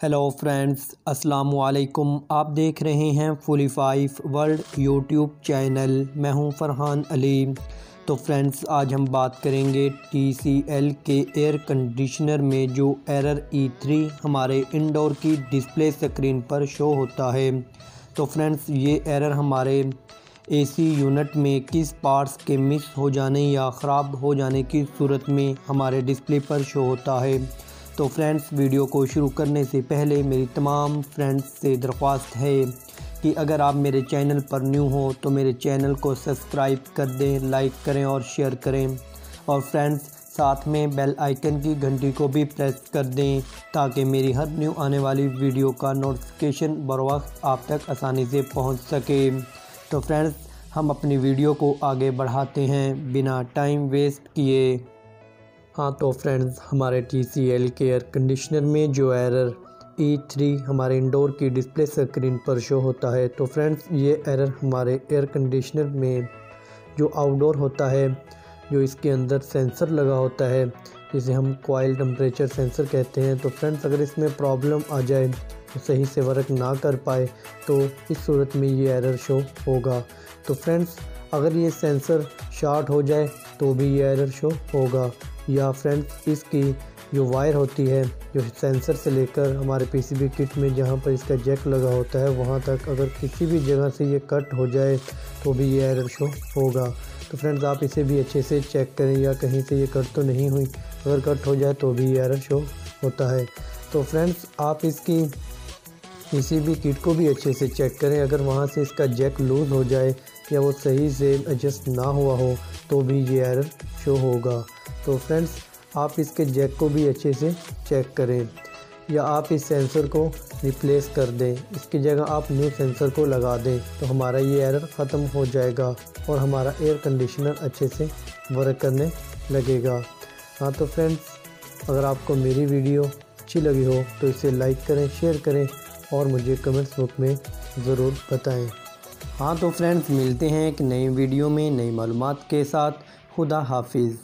Hello friends, अस्सलाम वालेकुम। आप देख रहे हैं फुली 5 वर्ल्ड यूट्यूब चैनल। मैं हूं फरहान अली। तो फ्रेंड्स, आज हम बात करेंगे TCL के एयर कंडीशनर में जो एरर E3 हमारे इंडोर की डिस्प्ले स्क्रीन पर शो होता है। तो फ्रेंड्स, ये एरर हमारे AC यूनिट में किस पार्ट्स के मिस हो जाने या ख़राब हो जाने की सूरत में हमारे डिस्प्ले पर शो होता है। तो फ्रेंड्स, वीडियो को शुरू करने से पहले मेरी तमाम फ्रेंड्स से दरख्वास्त है कि अगर आप मेरे चैनल पर न्यू हो तो मेरे चैनल को सब्सक्राइब कर दें, लाइक करें और शेयर करें। और फ्रेंड्स, साथ में बेल आइकन की घंटी को भी प्रेस कर दें ताकि मेरी हर न्यू आने वाली वीडियो का नोटिफिकेशन बर वक्त आप तक आसानी से पहुंच सके। तो फ्रेंड्स, हम अपनी वीडियो को आगे बढ़ाते हैं बिना टाइम वेस्ट किए। हाँ तो फ्रेंड्स, हमारे TCL के एयर कंडीशनर में जो एरर E3 हमारे इंडोर की डिस्प्ले स्क्रीन पर शो होता है। तो फ्रेंड्स, ये एरर हमारे एयर कंडीशनर में जो आउटडोर होता है, जो इसके अंदर सेंसर लगा होता है, जिसे हम कॉइल टेम्परेचर सेंसर कहते हैं। तो फ्रेंड्स, अगर इसमें प्रॉब्लम आ जाए, तो सही से वर्क ना कर पाए, तो इस सूरत में ये एरर शो होगा। तो फ्रेंड्स, अगर ये सेंसर शॉर्ट हो जाए तो भी ये एरर शो होगा। या फ्रेंड्स, इसकी जो वायर होती है, जो सेंसर से लेकर हमारे PCB किट में जहाँ पर इसका जैक लगा होता है वहाँ तक, अगर किसी भी जगह से ये कट हो जाए तो भी ये एरर शो होगा। तो फ्रेंड्स, आप इसे भी अच्छे से चेक करें या कहीं से ये कट तो नहीं हुई। अगर कट हो जाए तो भी ये एरर शो होता है। तो फ्रेंड्स, आप इसकी PCB किट को भी अच्छे से चेक करें। अगर वहाँ से इसका जैक लूज़ हो जाए या वो सही से एडजस्ट ना हुआ हो तो भी ये एरर शो होगा। तो फ्रेंड्स, आप इसके जैक को भी अच्छे से चेक करें या आप इस सेंसर को रिप्लेस कर दें। इसकी जगह आप न्यू सेंसर को लगा दें तो हमारा ये एरर ख़त्म हो जाएगा और हमारा एयर कंडीशनर अच्छे से वर्क करने लगेगा। हाँ तो फ्रेंड्स, अगर आपको मेरी वीडियो अच्छी लगी हो तो इसे लाइक करें, शेयर करें और मुझे कमेंट्स बॉक्स में ज़रूर बताएं। हाँ तो फ्रेंड्स, मिलते हैं एक नई वीडियो में नई मालूमात के साथ। खुदा हाफिज़।